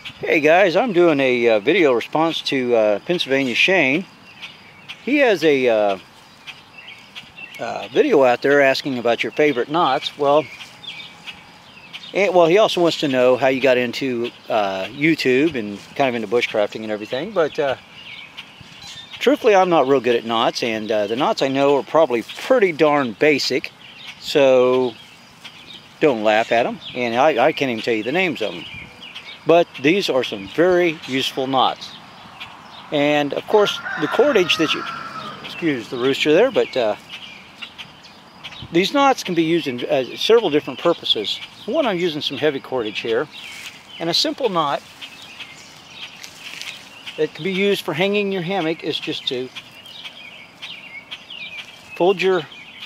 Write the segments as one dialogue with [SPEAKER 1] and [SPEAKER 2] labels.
[SPEAKER 1] Hey guys, I'm doing a video response to Pennsylvania Shane. He has a video out there asking about your favorite knots. Well, he also wants to know how you got into YouTube and kind of into bushcrafting and everything. But truthfully, I'm not real good at knots, and the knots I know are probably pretty darn basic. So don't laugh at them, and I can't even tell you the names of them. But these are some very useful knots. And of course, the cordage that you, excuse the rooster there, but these knots can be used in several different purposes. One, I'm using some heavy cordage here. And a simple knot that can be used for hanging your hammock is just to fold your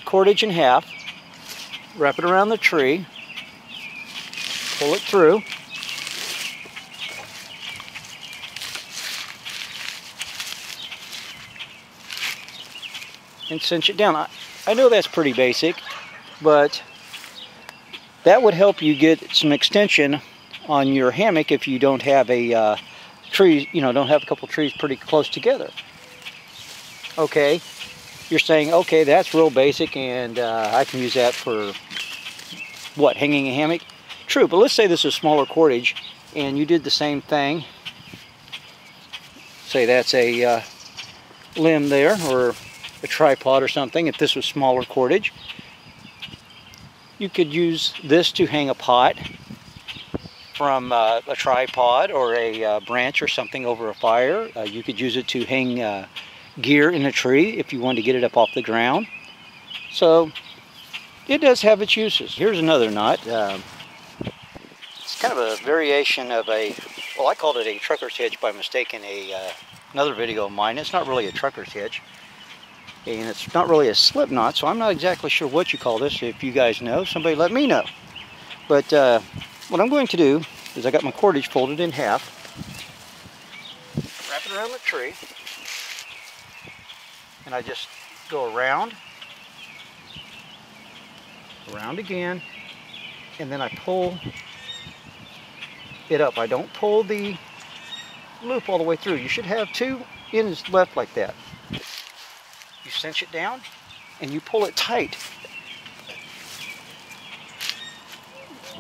[SPEAKER 1] cordage in half, wrap it around the tree, pull it through, and cinch it down. I know that's pretty basic, but that would help you get some extension on your hammock if you don't have a tree, don't have a couple trees pretty close together. Okay, you're saying, okay, that's real basic, and I can use that for what, hanging a hammock? True, but let's say this is smaller cordage, and you did the same thing. Say that's a limb there, or a tripod or something. If this was smaller cordage, you could use this to hang a pot from a tripod or a branch or something over a fire. You could use it to hang gear in a tree if you wanted to get it up off the ground. So it does have its uses. Here's another knot. It's kind of a variation of well, I called it a trucker's hitch by mistake in another video of mine. It's not really a trucker's hitch, and it's not really a slip knot, so I'm not exactly sure what you call this. If you guys know, somebody let me know. But what I'm going to do is I got my cordage folded in half, wrap it around the tree, and I just go around again, and then I pull it up. I don't pull the loop all the way through. You should have two ends left like that. You cinch it down and you pull it tight.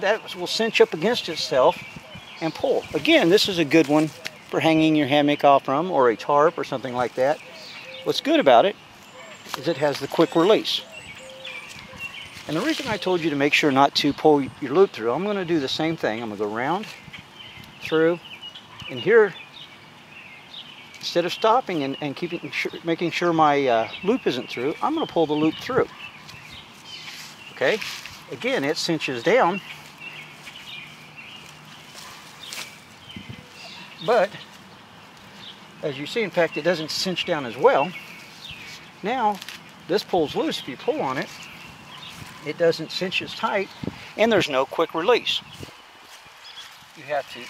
[SPEAKER 1] That will cinch up against itself and pull. Again, this is a good one for hanging your hammock off from, or a tarp or something like that. What's good about it is it has the quick release. And the reason I told you to make sure not to pull your loop through, I'm going to do the same thing. I'm going to go around, through, and here, instead of stopping and making sure my loop isn't through, I'm going to pull the loop through. Okay? Again, it cinches down, but as you see, in fact, it doesn't cinch down as well. Now, this pulls loose. If you pull on it, it doesn't cinch as tight, and there's no quick release. You have to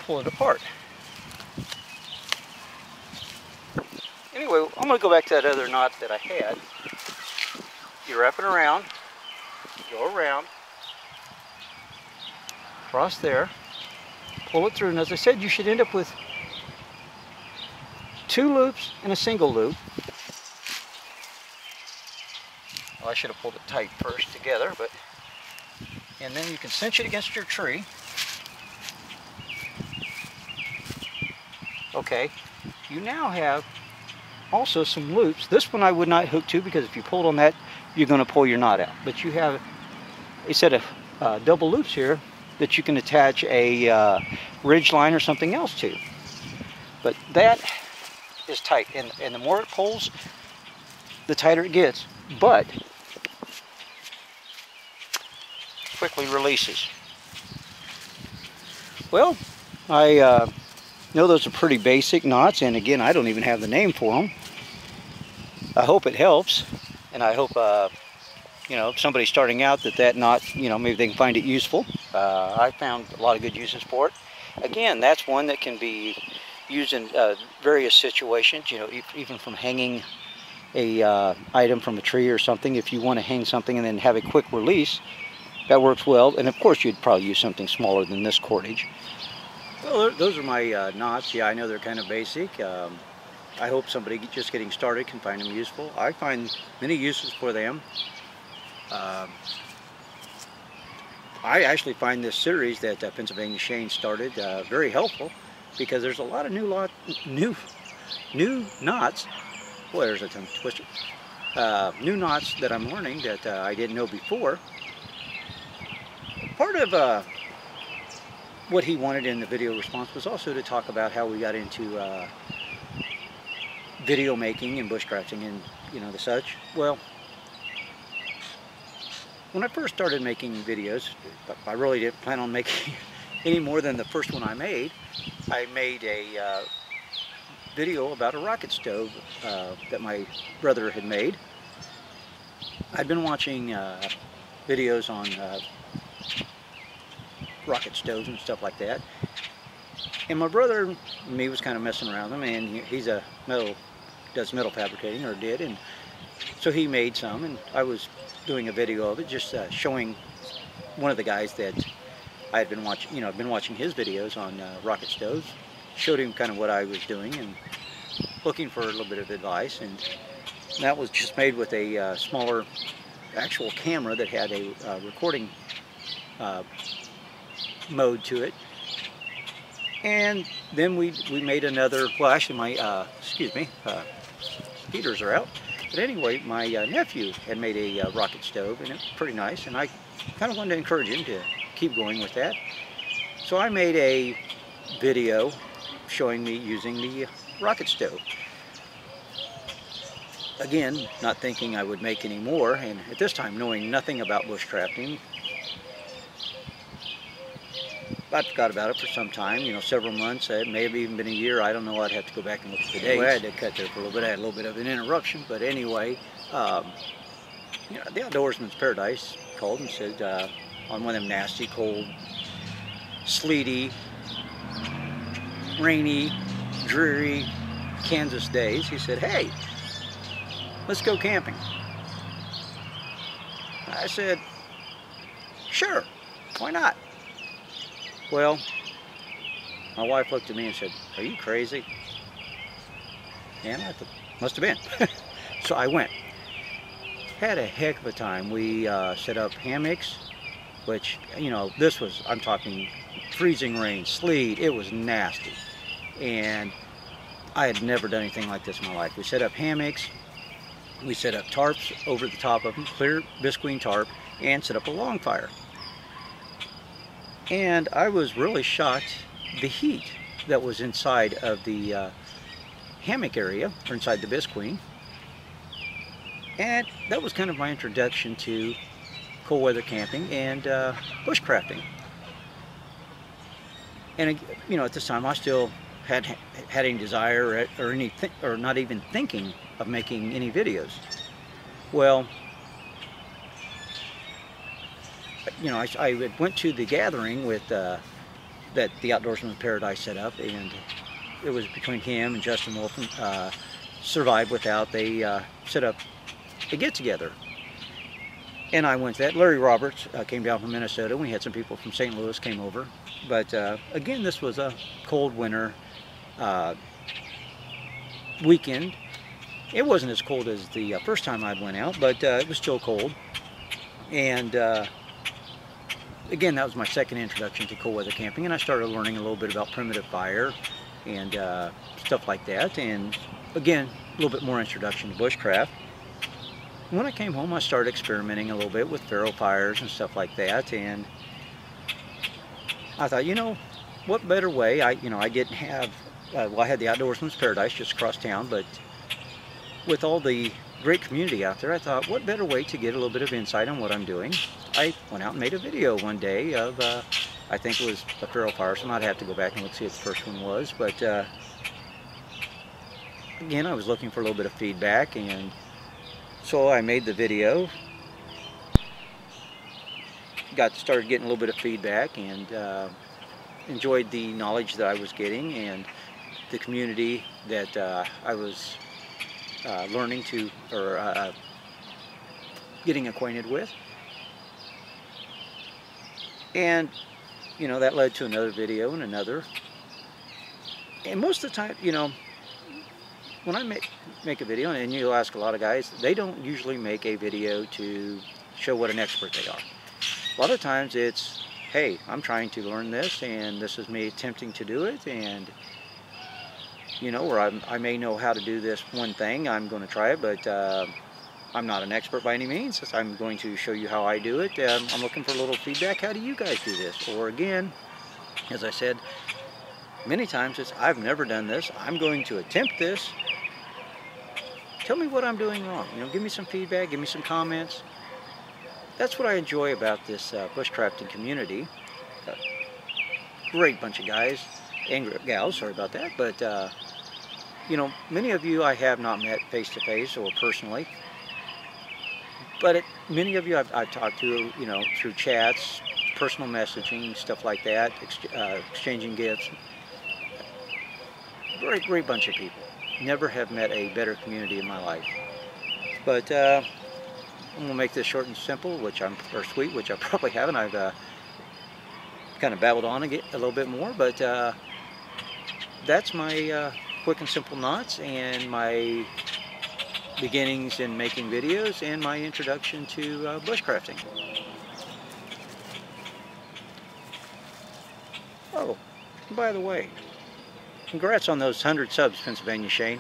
[SPEAKER 1] pull it apart. Anyway, I'm going to go back to that other knot that I had. You wrap it around, go around, cross there, pull it through, and as I said, you should end up with two loops and a single loop. Well, I should have pulled it tight first together, and then you can cinch it against your tree. Okay, you now have also some loops. This one I would not hook to, because if you pulled on that, you're going to pull your knot out. But you have a set of double loops here that you can attach a ridge line or something else to. But that is tight, and the more it pulls, the tighter it gets, but quickly releases. Well, I know those are pretty basic knots, and again, I don't even have the name for them. I hope it helps, and I hope if somebody's starting out that knot, maybe they can find it useful. I found a lot of good uses for it. Again, that's one that can be used in various situations, even from hanging a item from a tree or something. If you want to hang something and then have a quick release, that works well. And of course you'd probably use something smaller than this cordage. Well, those are my knots. Yeah, I know they're kind of basic. I hope somebody just getting started can find them useful. I find many uses for them. I actually find this series that Pennsylvania Shane started very helpful, because there's a lot of new knots. Boy, there's a tongue twister. New knots that I'm learning that I didn't know before. Part of what he wanted in the video response was also to talk about how we got into video making and bushcrafting and the such. Well, when I first started making videos, I really didn't plan on making any more than the first one I made. I made a video about a rocket stove that my brother had made. I'd been watching videos on rocket stoves and stuff like that, and my brother and me was kind of messing around with them, and he's does metal fabricating, or did, and so he made some, and I was doing a video of it, just showing one of the guys that I had been watching. I've been watching his videos on rocket stoves. Showed him kind of what I was doing and looking for a little bit of advice, and that was just made with a smaller actual camera that had a recording mode to it. And then we made another. Well, actually, my excuse me, heaters are out. But anyway, my nephew had made a rocket stove, and it's pretty nice, and I kind of wanted to encourage him to keep going with that. So I made a video showing me using the rocket stove. Again, not thinking I would make any more, and at this time knowing nothing about bushcrafting. I forgot about it for some time, several months. It may have even been a year. I don't know. I'd have to go back and look at the dates. Well, I had to cut there for a little bit. I had a little bit of an interruption, but anyway, the Outdoorsman's Paradise called and said on one of them nasty, cold, sleety, rainy, dreary Kansas days, he said, "Hey, let's go camping." I said, "Sure, why not?" Well, my wife looked at me and said, "Are you crazy?" And I thought, must have been. So I went. Had a heck of a time. We set up hammocks, which, this was, I'm talking freezing rain, sleet. It was nasty. And I had never done anything like this in my life. We set up hammocks. We set up tarps over the top of them, clear visqueen tarp, and set up a log fire. And I was really shocked the heat that was inside of the hammock area, or inside the visqueen. And that was kind of my introduction to cold weather camping and bushcrafting. And at this time I still had any desire or not even thinking of making any videos. Well, I went to the gathering with that the Outdoorsman's Paradise set up, and it was between him and Justin Wolf, Survive Without. They set up a get-together, and I went to that. Larry Roberts came down from Minnesota. We had some people from St. Louis came over, but again, this was a cold winter weekend. It wasn't as cold as the first time I went out, but it was still cold. And again, that was my second introduction to cold weather camping, and I started learning a little bit about primitive fire and stuff like that. And again, a little bit more introduction to bushcraft. When I came home, I started experimenting a little bit with ferro fires and stuff like that, and I thought, what better way? I didn't have, well, I had the Outdoorsman's Paradise just across town, but with all the great community out there, I thought, what better way to get a little bit of insight on what I'm doing? I went out and made a video one day of, I think it was a ferro fire, so I might have to go back and look see what the first one was, but again, I was looking for a little bit of feedback, and so I made the video, started getting a little bit of feedback, and enjoyed the knowledge that I was getting and the community that I was learning to, or getting acquainted with. And, you know, that led to another video and another. And most of the time, you know, when I make a video, and you'll ask a lot of guys, they don't usually make a video to show what an expert they are. A lot of times it's, hey, I'm trying to learn this, and this is me attempting to do it, and, you know, or I may know how to do this one thing, I'm going to try it, but I'm not an expert by any means. I'm going to show you how I do it. I'm looking for a little feedback. How do you guys do this? Or again, as I said many times, it's, I've never done this. I'm going to attempt this. Tell me what I'm doing wrong. You know, give me some feedback, give me some comments. That's what I enjoy about this bushcrafting community. Great bunch of guys and gals, sorry about that. But, you know, many of you I have not met face-to-face or personally. But many of you I've talked to, you know, through chats, personal messaging, stuff like that, exchanging gifts. Great bunch of people. Never have met a better community in my life. But I'm gonna make this short and simple, or sweet, which I probably haven't. I've kind of babbled on a little bit more, but that's my quick and simple knots and my beginnings in making videos and my introduction to bushcrafting. Oh, by the way, congrats on those 100 subs, Pennsylvania Shane.